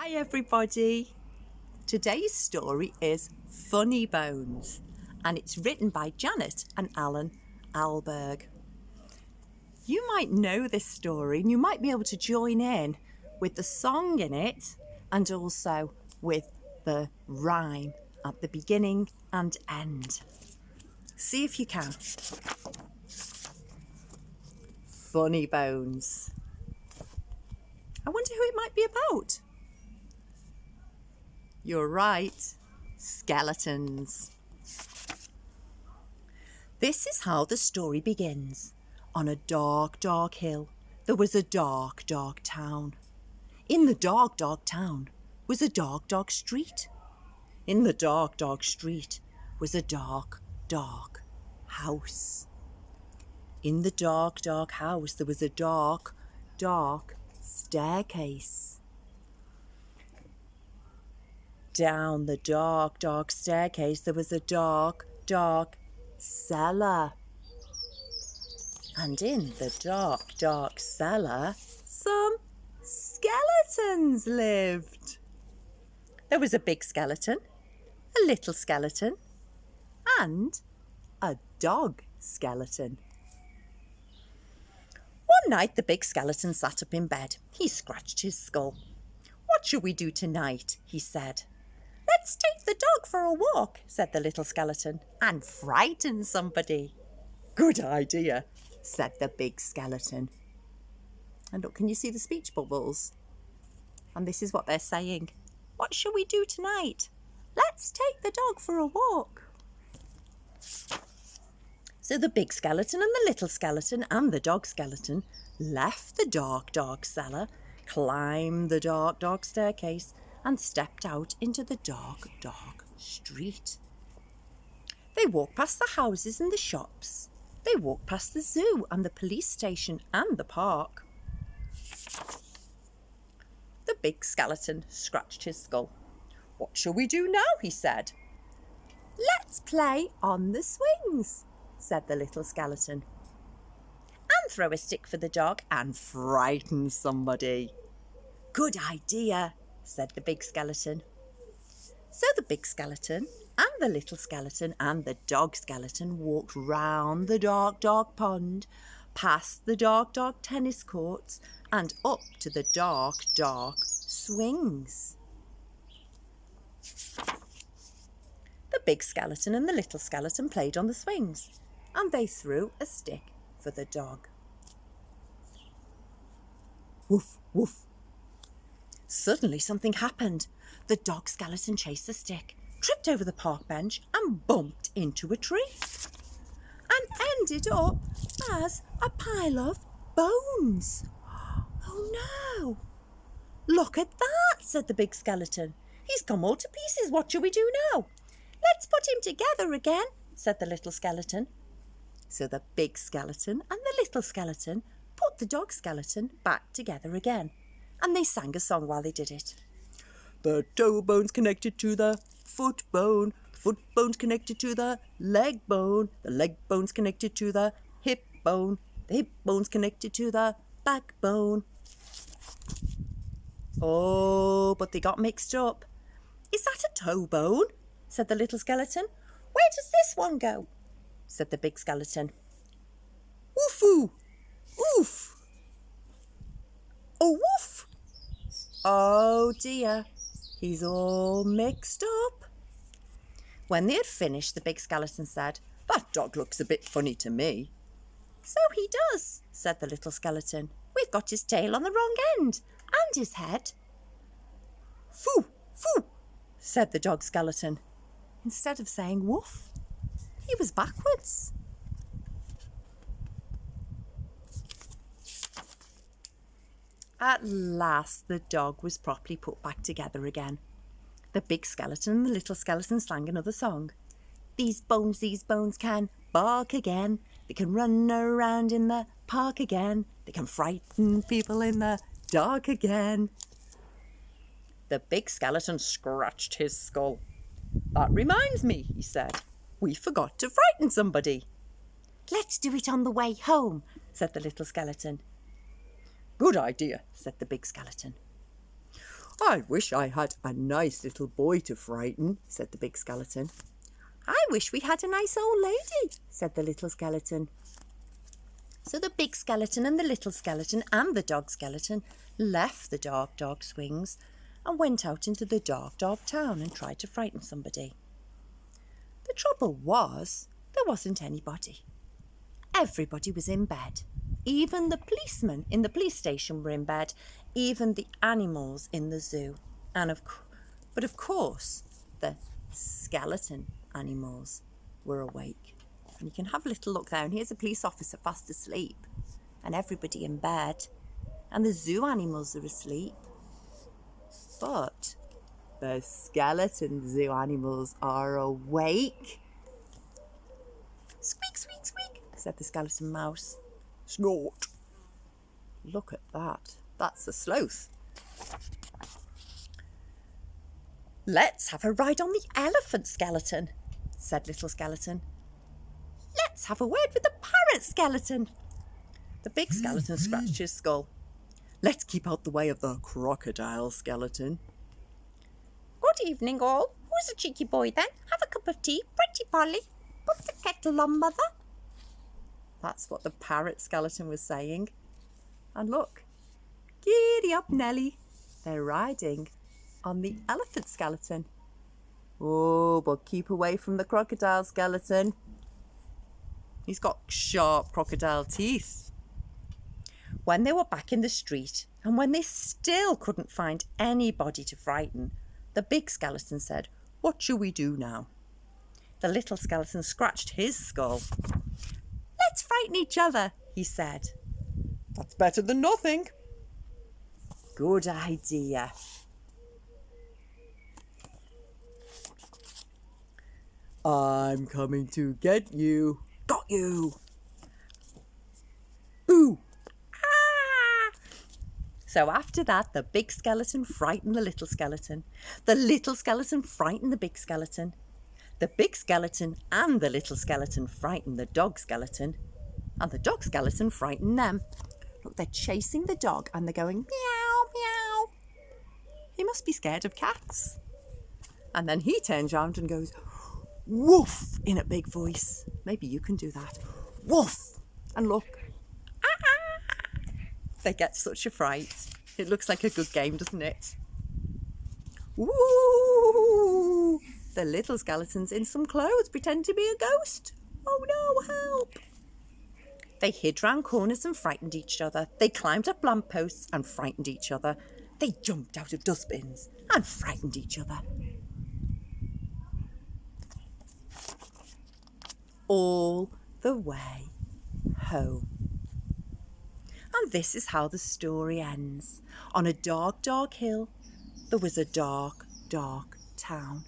Hi everybody! Today's story is Funnybones and it's written by Janet and Alan Alberg. You might know this story and you might be able to join in with the song in it and also with the rhyme at the beginning and end. See if you can. Funnybones. I wonder who it might be about. You're right, skeletons. This is how the story begins. On a dark, dark hill, there was a dark, dark town. In the dark, dark town was a dark, dark street. In the dark, dark street was a dark, dark house. In the dark, dark house there was a dark, dark staircase. Down the dark, dark staircase there was a dark, dark cellar. And in the dark, dark cellar, some skeletons lived. There was a big skeleton, a little skeleton, and a dog skeleton. One night the big skeleton sat up in bed. He scratched his skull. "What shall we do tonight?" he said. "Let's take the dog for a walk," said the little skeleton, "and frighten somebody." "Good idea," said the big skeleton. And look, can you see the speech bubbles? And this is what they're saying. "What shall we do tonight? Let's take the dog for a walk." So the big skeleton and the little skeleton and the dog skeleton left the dark, dark cellar, climbed the dark, dark staircase, and stepped out into the dark, dark street. They walked past the houses and the shops. They walked past the zoo and the police station and the park. The big skeleton scratched his skull. "What shall we do now?" he said. "Let's play on the swings," said the little skeleton. "And throw a stick for the dog and frighten somebody." "Good idea," said the big skeleton. So the big skeleton and the little skeleton and the dog skeleton walked round the dark, dark pond, past the dark, dark tennis courts, and up to the dark, dark swings. The big skeleton and the little skeleton played on the swings, and they threw a stick for the dog. Woof, woof. Suddenly something happened. The dog skeleton chased the stick, tripped over the park bench and bumped into a tree and ended up as a pile of bones. "Oh no! Look at that," said the big skeleton. "He's come all to pieces. What shall we do now?" "Let's put him together again," said the little skeleton. So the big skeleton and the little skeleton put the dog skeleton back together again, and they sang a song while they did it. "The toe bone's connected to the foot bone's connected to the leg bone's connected to the hip bone's connected to the backbone." Oh, but they got mixed up. "Is that a toe bone?" said the little skeleton. "Where does this one go?" said the big skeleton. "Woofoo! Oof! Oh, woof! Oh dear, he's all mixed up." When they had finished, the big skeleton said, "That dog looks a bit funny to me." "So he does," said the little skeleton. "We've got his tail on the wrong end, and his head." "Foo, foo," said the dog skeleton. Instead of saying woof, he was backwards. At last the dog was properly put back together again. The big skeleton and the little skeleton sang another song. These bones can bark again. They can run around in the park again. They can frighten people in the dark again." The big skeleton scratched his skull. "That reminds me," he said. "We forgot to frighten somebody." "Let's do it on the way home," said the little skeleton. "Good idea," said the big skeleton. I wish I had a nice little boy to frighten, said the big skeleton. I wish we had a nice old lady, said the little skeleton. So the big skeleton and the little skeleton and the dog skeleton left the dark, dark swings and went out into the dark, dark town and tried to frighten somebody. The trouble was, there wasn't anybody. Everybody was in bed. Even the policemen in the police station were in bed, even the animals in the zoo. But of course, the skeleton animals were awake. And you can have a little look there, and here's a police officer fast asleep, and everybody in bed, and the zoo animals are asleep. But the skeleton zoo animals are awake. Squeak, squeak, squeak, said the skeleton mouse. Snort. Look at that. That's a sloth. Let's have a ride on the elephant, skeleton, said little skeleton. Let's have a word with the parrot, skeleton. The big skeleton scratched his skull. Let's keep out the way of the crocodile, skeleton. Good evening, all. Who's a cheeky boy, then? Have a cup of tea, pretty Polly. Put the kettle on, mother. That's what the parrot skeleton was saying. And look, giddy up, Nelly. They're riding on the elephant skeleton. Oh, but keep away from the crocodile skeleton. He's got sharp crocodile teeth. When they were back in the street, and when they still couldn't find anybody to frighten, the big skeleton said, "What shall we do now?" The little skeleton scratched his skull. "Let's frighten each other," he said. "That's better than nothing." Good idea. I'm coming to get you. Got you. Boo. Ah! So after that, the big skeleton frightened the little skeleton. The little skeleton frightened the big skeleton. The big skeleton and the little skeleton frightened the dog skeleton. And the dog skeleton frightened them. Look, they're chasing the dog and they're going meow, meow. He must be scared of cats. And then he turns around and goes woof in a big voice. Maybe you can do that. Woof. And look. Ah! They get such a fright. It looks like a good game, doesn't it? Woo! The little skeleton's in some clothes, pretend to be a ghost. Oh no, help! They hid round corners and frightened each other. They climbed up lampposts and frightened each other. They jumped out of dustbins and frightened each other. All the way home. And this is how the story ends. On a dark, dark hill, there was a dark, dark town.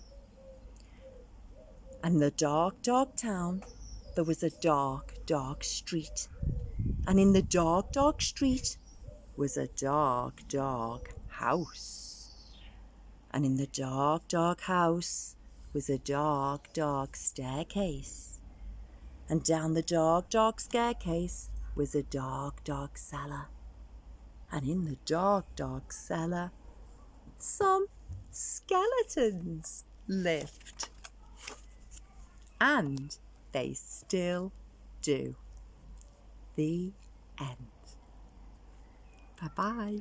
And in the dark, dark town, there was a dark, dark street. And in the dark, dark street was a dark, dark house. And in the dark, dark house was a dark, dark staircase. And down the dark, dark staircase was a dark, dark cellar. And in the dark, dark cellar, some skeletons lived. And they still do. The end. Bye-bye.